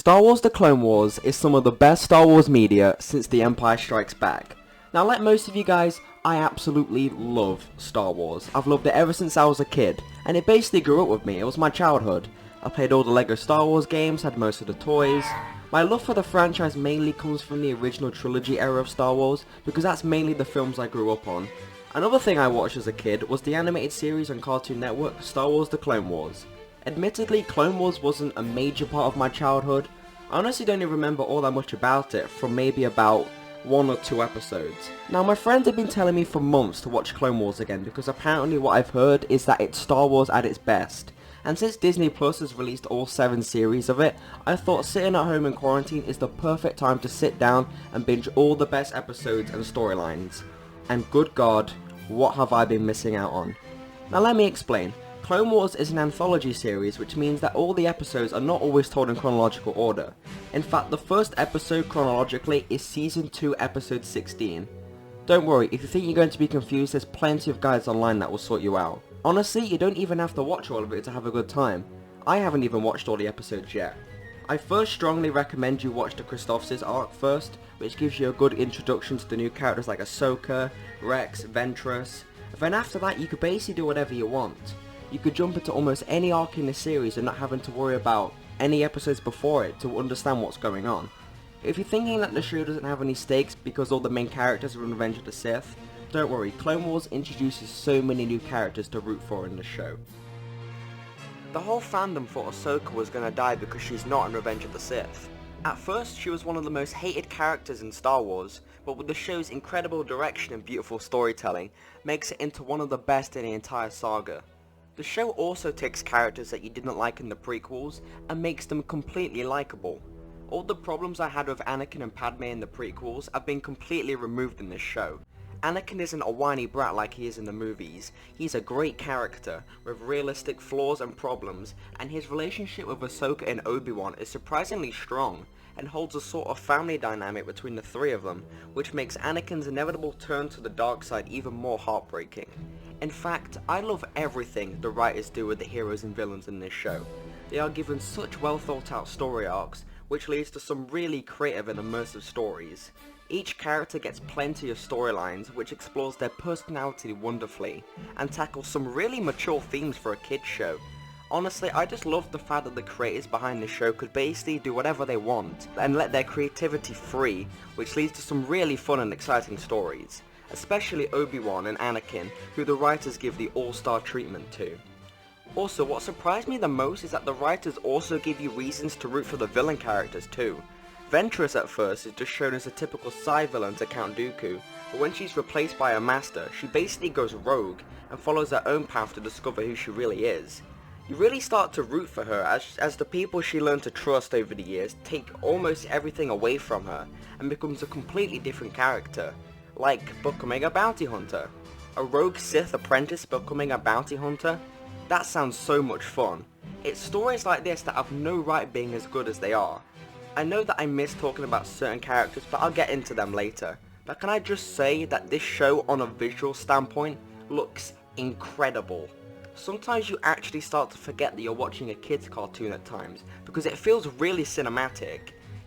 Star Wars The Clone Wars is some of the best Star Wars media since The Empire Strikes Back. Now, like most of you guys, I absolutely love Star Wars. I've loved it ever since I was a kid, and it basically grew up with me. It was my childhood. I played all the LEGO Star Wars games, had most of the toys. My love for the franchise mainly comes from the original trilogy era of Star Wars, because that's mainly the films I grew up on. Another thing I watched as a kid was the animated series on Cartoon Network, Star Wars The Clone Wars. Admittedly, Clone Wars wasn't a major part of my childhood. I honestly don't even remember all that much about it from maybe about 1 or 2 episodes. Now, my friends have been telling me for months to watch Clone Wars again because apparently what I've heard is that it's Star Wars at its best. And since Disney Plus has released all 7 series of it, I thought sitting at home in quarantine is the perfect time to sit down and binge all the best episodes and storylines. And good God, what have I been missing out on? Now let me explain. Clone Wars is an anthology series, which means that all the episodes are not always told in chronological order. In fact, the first episode chronologically is Season 2 Episode 16. Don't worry, if you think you're going to be confused, there's plenty of guides online that will sort you out. Honestly, you don't even have to watch all of it to have a good time. I haven't even watched all the episodes yet. I first strongly recommend you watch the Christophsis arc first, which gives you a good introduction to the new characters like Ahsoka, Rex, Ventress. Then after that, you could basically do whatever you want. You could jump into almost any arc in the series and not having to worry about any episodes before it to understand what's going on. If you're thinking that the show doesn't have any stakes because all the main characters are in Revenge of the Sith, don't worry, Clone Wars introduces so many new characters to root for in the show. The whole fandom thought Ahsoka was going to die because she's not in Revenge of the Sith. At first, she was one of the most hated characters in Star Wars, but with the show's incredible direction and beautiful storytelling, makes it into one of the best in the entire saga. The show also takes characters that you didn't like in the prequels and makes them completely likable. All the problems I had with Anakin and Padme in the prequels have been completely removed in this show. Anakin isn't a whiny brat like he is in the movies. He's a great character with realistic flaws and problems, and his relationship with Ahsoka and Obi-Wan is surprisingly strong and holds a sort of family dynamic between the three of them, which makes Anakin's inevitable turn to the dark side even more heartbreaking. In fact, I love everything the writers do with the heroes and villains in this show. They are given such well thought out story arcs, which leads to some really creative and immersive stories. Each character gets plenty of storylines which explores their personality wonderfully, and tackles some really mature themes for a kids show. Honestly, I just love the fact that the creators behind this show could basically do whatever they want, and let their creativity free, which leads to some really fun and exciting stories. Especially Obi-Wan and Anakin, who the writers give the all-star treatment to. Also, what surprised me the most is that the writers also give you reasons to root for the villain characters too. Ventress at first is just shown as a typical side villain to Count Dooku, but when she's replaced by her master, she basically goes rogue and follows her own path to discover who she really is. You really start to root for her as the people she learned to trust over the years take almost everything away from her and becomes a completely different character. Like becoming a bounty hunter. A rogue Sith apprentice becoming a bounty hunter? That sounds so much fun. It's stories like this that have no right being as good as they are. I know that I miss talking about certain characters, but I'll get into them later. But can I just say that this show on a visual standpoint looks incredible. Sometimes you actually start to forget that you're watching a kids cartoon at times, because it feels really cinematic.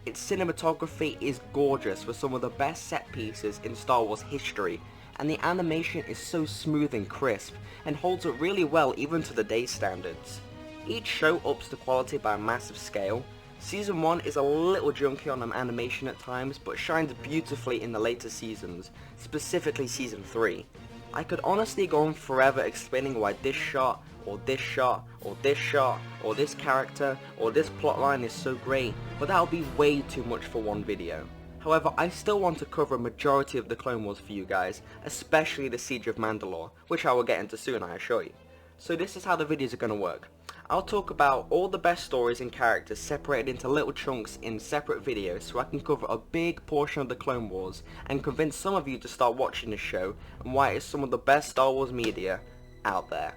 Its cinematography is gorgeous with some of the best set pieces in Star Wars history, and the animation is so smooth and crisp, and holds up really well even to today's standards. Each show ups the quality by a massive scale. Season 1 is a little junky on animation at times, but shines beautifully in the later seasons, specifically Season 3. I could honestly go on forever explaining why this shot, or this shot, or this shot, or this character, or this plotline is so great, but that'll be way too much for one video. However, I still want to cover a majority of the Clone Wars for you guys, especially the Siege of Mandalore, which I will get into soon, I assure you. So this is how the videos are going to work. I'll talk about all the best stories and characters separated into little chunks in separate videos so I can cover a big portion of the Clone Wars and convince some of you to start watching this show and why it's some of the best Star Wars media out there.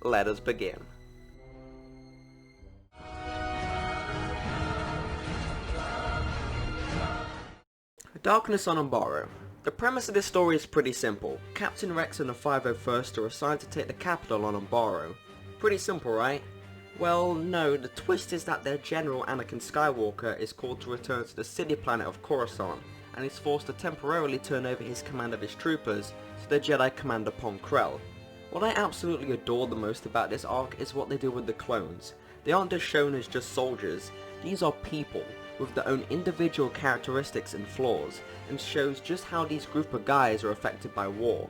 Let us begin. Darkness on Umbaro. The premise of this story is pretty simple. Captain Rex and the 501st are assigned to take the capital on Umbaro. Pretty simple, right? Well, no, the twist is that their general Anakin Skywalker is called to return to the city planet of Coruscant, and is forced to temporarily turn over his command of his troopers to the Jedi Commander Pong Krell. What I absolutely adore the most about this arc is what they do with the clones. They aren't just shown as just soldiers, these are people, with their own individual characteristics and flaws, and shows just how these group of guys are affected by war.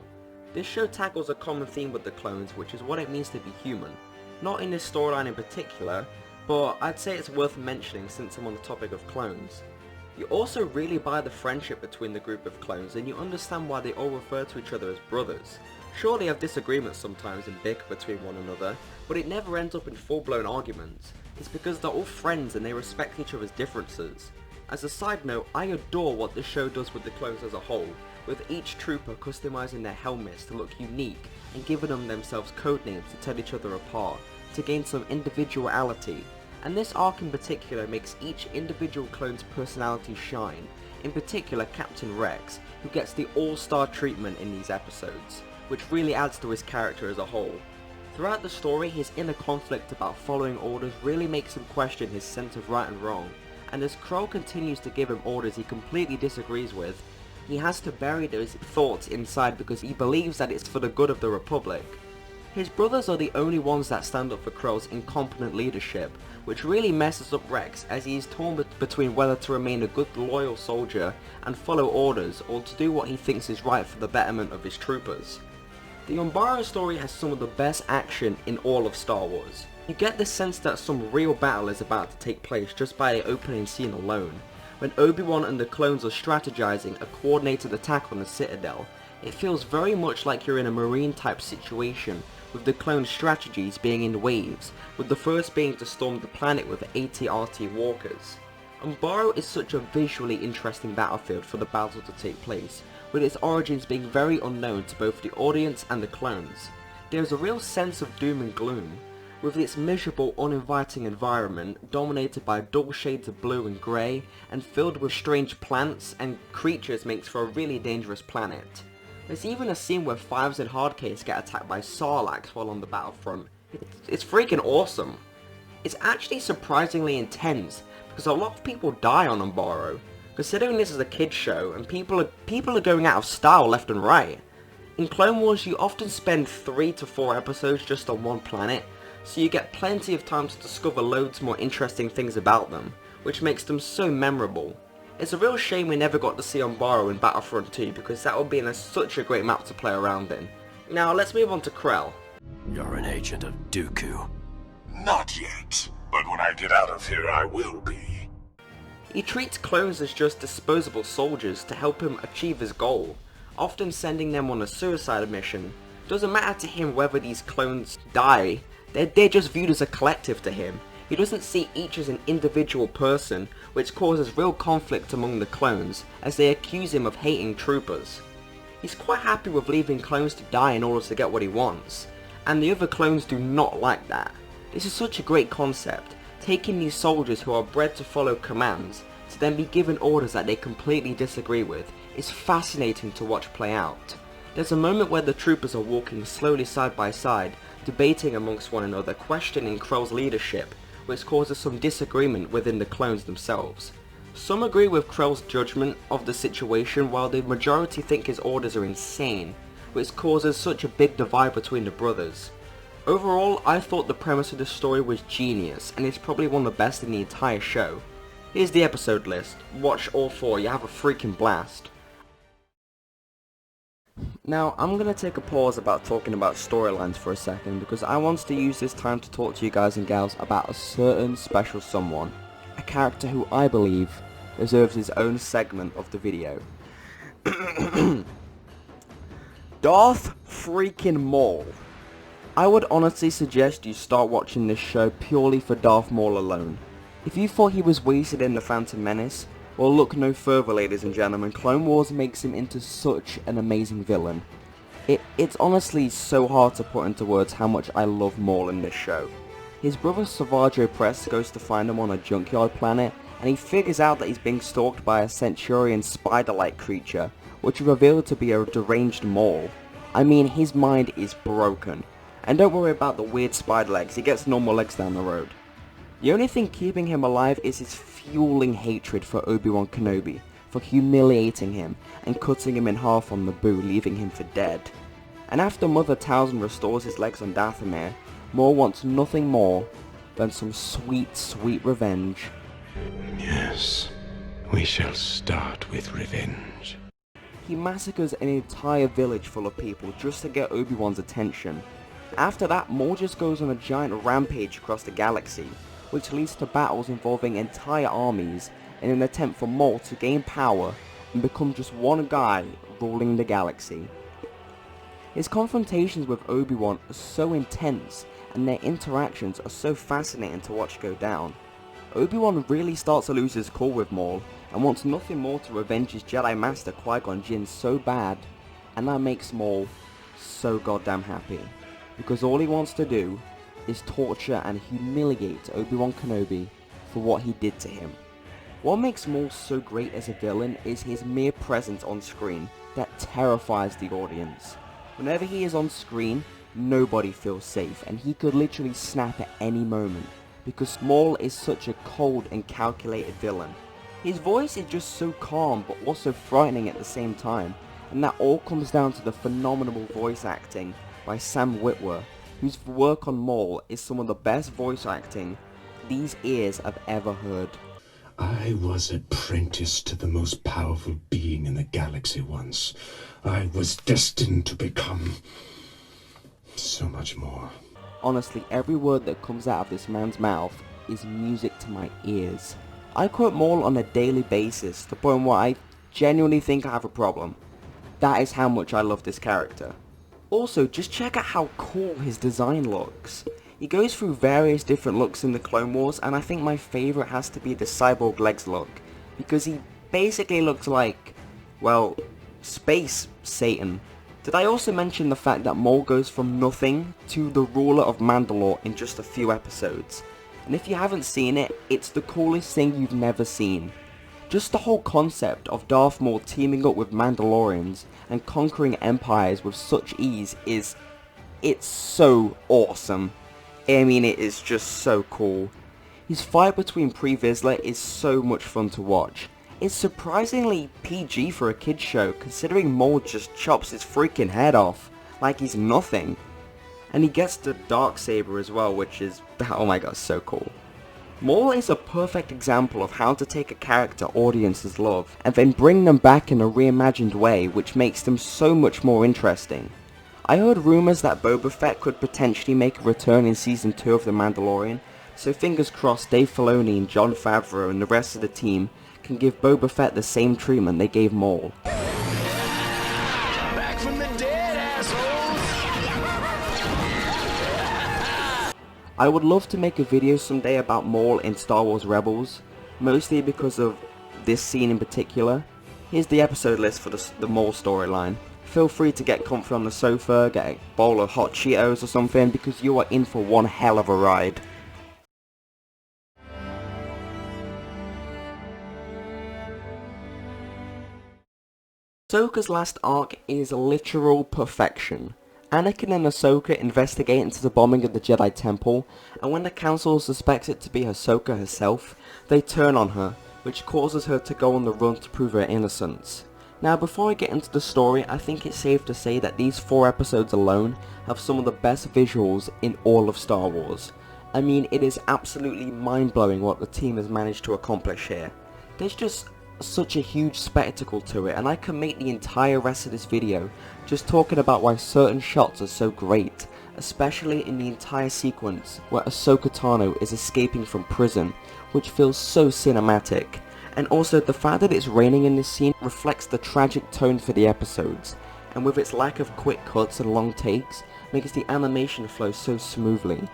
This show tackles a common theme with the clones, which is what it means to be human. Not in this storyline in particular, but I'd say it's worth mentioning since I'm on the topic of clones. You also really buy the friendship between the group of clones, and you understand why they all refer to each other as brothers. Sure, they have disagreements sometimes and bicker between one another, but it never ends up in full-blown arguments. It's because they're all friends and they respect each other's differences. As a side note, I adore what this show does with the clones as a whole, with each trooper customizing their helmets to look unique and giving them themselves codenames to tell each other apart, to gain some individuality. And this arc in particular makes each individual clone's personality shine, in particular Captain Rex, who gets the all-star treatment in these episodes, which really adds to his character as a whole. Throughout the story, his inner conflict about following orders really makes him question his sense of right and wrong, and as Krell continues to give him orders he completely disagrees with, he has to bury those thoughts inside because he believes that it's for the good of the Republic. His brothers are the only ones that stand up for Krell's incompetent leadership, which really messes up Rex as he is torn between whether to remain a good loyal soldier and follow orders, or to do what he thinks is right for the betterment of his troopers. The Umbaro story has some of the best action in all of Star Wars. You get the sense that some real battle is about to take place just by the opening scene alone. When Obi-Wan and the clones are strategizing a coordinated attack on the Citadel, it feels very much like you're in a marine type situation, with the clone strategies being in waves, with the first being to storm the planet with AT-RT walkers. Umbaro is such a visually interesting battlefield for the battle to take place, with its origins being very unknown to both the audience and the clones. There is a real sense of doom and gloom, with its miserable, uninviting environment dominated by dull shades of blue and grey, and filled with strange plants and creatures makes for a really dangerous planet. There's even a scene where Fives and Hardcase get attacked by Sarlaccs while on the battlefront. It's freaking awesome. It's actually surprisingly intense, because a lot of people die on Umbaro. Considering this is a kids show, and people are going out of style left and right. In Clone Wars you often spend 3 to 4 episodes just on one planet, so you get plenty of time to discover loads more interesting things about them, which makes them so memorable. It's a real shame we never got to see Umbaro in Battlefront 2, because that would be such a great map to play around in. Now let's move on to Krell. You're an agent of Dooku. Not yet, but when I get out of here I will be. He treats clones as just disposable soldiers to help him achieve his goal, often sending them on a suicide mission. Doesn't matter to him whether these clones die, they're just viewed as a collective to him. He doesn't see each as an individual person, which causes real conflict among the clones, as they accuse him of hating troopers. He's quite happy with leaving clones to die in order to get what he wants, and the other clones do not like that. This is such a great concept, taking these soldiers who are bred to follow commands, to then be given orders that they completely disagree with, is fascinating to watch play out. There's a moment where the troopers are walking slowly side by side, debating amongst one another, questioning Krell's leadership, which causes some disagreement within the clones themselves. Some agree with Krell's judgment of the situation, while the majority think his orders are insane, which causes such a big divide between the brothers. Overall, I thought the premise of this story was genius, and it's probably one of the best in the entire show. Here's the episode list. Watch all 4, you have a freaking blast. Now, I'm going to take a pause about talking about storylines for a second, because I want to use this time to talk to you guys and gals about a certain special someone. A character who I believe deserves his own segment of the video. Darth freaking Maul. I would honestly suggest you start watching this show purely for Darth Maul alone. If you thought he was wasted in The Phantom Menace, well, look no further, ladies and gentlemen. Clone Wars makes him into such an amazing villain. It's honestly so hard to put into words how much I love Maul in this show. His brother Savage Opress goes to find him on a junkyard planet, and he figures out that he's being stalked by a Centurion spider-like creature, which is revealed to be a deranged Maul. I mean, his mind is broken. And don't worry about the weird spider legs, he gets normal legs down the road. The only thing keeping him alive is his fueling hatred for Obi-Wan Kenobi, for humiliating him and cutting him in half on Naboo, leaving him for dead. And after Mother Talzin restores his legs on Dathomir, Maul wants nothing more than some sweet, sweet revenge. Yes, we shall start with revenge. He massacres an entire village full of people just to get Obi-Wan's attention. After that, Maul just goes on a giant rampage across the galaxy, which leads to battles involving entire armies in an attempt for Maul to gain power and become just one guy ruling the galaxy. His confrontations with Obi-Wan are so intense and their interactions are so fascinating to watch go down. Obi-Wan really starts to lose his cool with Maul and wants nothing more to revenge his Jedi Master Qui-Gon Jinn so bad, and that makes Maul so goddamn happy, because all he wants to do is torture and humiliate Obi-Wan Kenobi for what he did to him. What makes Maul so great as a villain is his mere presence on screen that terrifies the audience. Whenever he is on screen, nobody feels safe, and he could literally snap at any moment, because Maul is such a cold and calculated villain. His voice is just so calm but also frightening at the same time, and that all comes down to the phenomenal voice acting by Sam Witwer, whose work on Maul is some of the best voice acting these ears have ever heard. I was apprenticed to the most powerful being in the galaxy once. I was destined to become so much more. Honestly, every word that comes out of this man's mouth is music to my ears. I quote Maul on a daily basis to the point where I genuinely think I have a problem. That is how much I love this character. Also, just check out how cool his design looks. He goes through various different looks in the Clone Wars, and I think my favourite has to be the cyborg legs look, because he basically looks like, well, space Satan. Did I also mention the fact that Maul goes from nothing to the ruler of Mandalore in just a few episodes? And if you haven't seen it, it's the coolest thing you've never seen. Just the whole concept of Darth Maul teaming up with Mandalorians and conquering empires with such ease it's so awesome. I mean, it is just so cool. His fight between Pre Vizsla is so much fun to watch. It's surprisingly PG for a kids show, considering Maul just chops his freaking head off like he's nothing. And he gets the Darksaber as well, which is, oh my god, so cool. Maul is a perfect example of how to take a character audiences love and then bring them back in a reimagined way, which makes them so much more interesting. I heard rumours that Boba Fett could potentially make a return in Season 2 of The Mandalorian, so fingers crossed Dave Filoni and Jon Favreau and the rest of the team can give Boba Fett the same treatment they gave Maul. Back from the dead, assholes! I would love to make a video someday about Maul in Star Wars Rebels, mostly because of this scene in particular. Here's the episode list for the Maul storyline. Feel free to get comfy on the sofa, get a bowl of hot Cheetos or something, because you are in for one hell of a ride. Ahsoka's last arc is literal perfection. Anakin and Ahsoka investigate into the bombing of the Jedi Temple, and when the Council suspects it to be Ahsoka herself, they turn on her, which causes her to go on the run to prove her innocence. Now, before I get into the story, I think it's safe to say that these 4 episodes alone have some of the best visuals in all of Star Wars. I mean, it is absolutely mind-blowing what the team has managed to accomplish here. There's just such a huge spectacle to it, and I can make the entire rest of this video just talking about why certain shots are so great, especially in the entire sequence where Ahsoka Tano is escaping from prison, which feels so cinematic. And also the fact that it's raining in this scene reflects the tragic tone for the episodes, and with its lack of quick cuts and long takes, makes the animation flow so smoothly.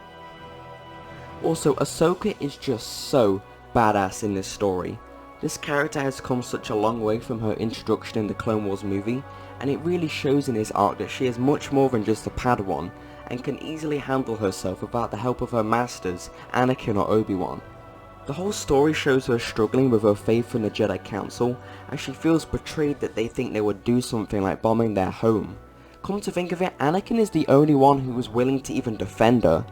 Also, Ahsoka is just so badass in this story. This character has come such a long way from her introduction in the Clone Wars movie, and it really shows in this arc that she is much more than just a Padawan, and can easily handle herself without the help of her masters, Anakin or Obi-Wan. The whole story shows her struggling with her faith in the Jedi Council, as she feels betrayed that they think they would do something like bombing their home. come to think of it, Anakin is the only one who was willing to even defend her.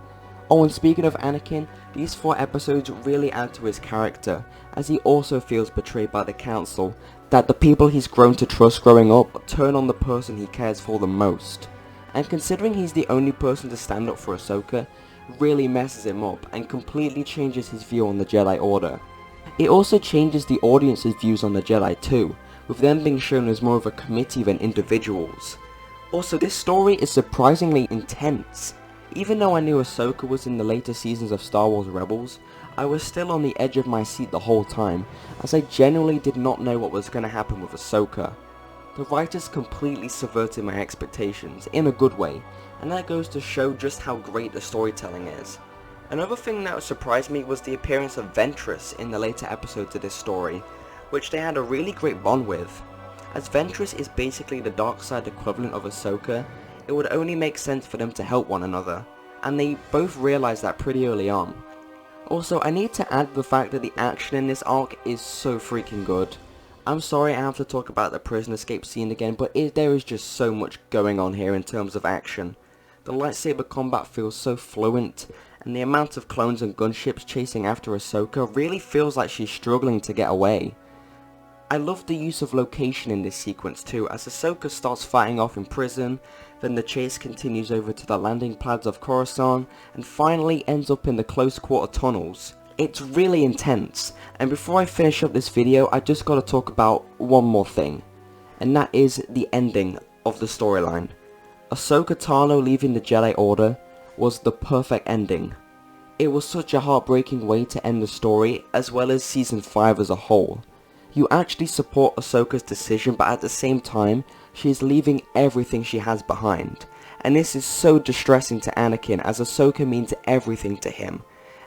Oh, and speaking of Anakin, these 4 episodes really add to his character, as he also feels betrayed by the Council, that the people he's grown to trust growing up turn on the person he cares for the most. And considering he's the only person to stand up for Ahsoka, really messes him up and completely changes his view on the Jedi Order. It also changes the audience's views on the Jedi too, with them being shown as more of a committee than individuals. Also, this story is surprisingly intense. Even though I knew Ahsoka was in the later seasons of Star Wars Rebels, I was still on the edge of my seat the whole time, as I genuinely did not know what was going to happen with Ahsoka. The writers completely subverted my expectations, in a good way, and that goes to show just how great the storytelling is. Another thing that surprised me was the appearance of Ventress in the later episodes of this story, which they had a really great bond with. As Ventress is basically the dark side equivalent of Ahsoka, it would only make sense for them to help one another, and they both realised that pretty early on. Also, I need to add the fact that the action in this arc is so freaking good. I'm sorry I have to talk about the prison escape scene again, but there is just so much going on here in terms of action. The lightsaber combat feels so fluent, and the amount of clones and gunships chasing after Ahsoka really feels like she's struggling to get away. I love the use of location in this sequence too, as Ahsoka starts fighting off in prison, then the chase continues over to the landing pads of Coruscant, and finally ends up in the close quarter tunnels. It's really intense, and before I finish up this video, I just gotta talk about one more thing, and that is the ending of the storyline. Ahsoka Tano leaving the Jedi Order was the perfect ending. It was such a heartbreaking way to end the story, as well as Season 5 as a whole. You actually support Ahsoka's decision, but at the same time, she is leaving everything she has behind. And this is so distressing to Anakin, as Ahsoka means everything to him.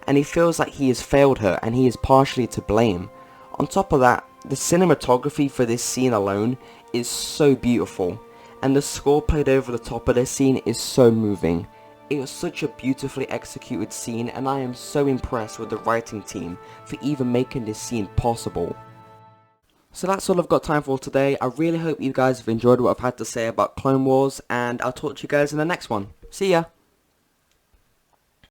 And he feels like he has failed her, and he is partially to blame. On top of that, the cinematography for this scene alone is so beautiful. And the score played over the top of this scene is so moving. It was such a beautifully executed scene, and I am so impressed with the writing team for even making this scene possible. So that's all I've got time for today. I really hope you guys have enjoyed what I've had to say about Clone Wars, and I'll talk to you guys in the next one. See ya!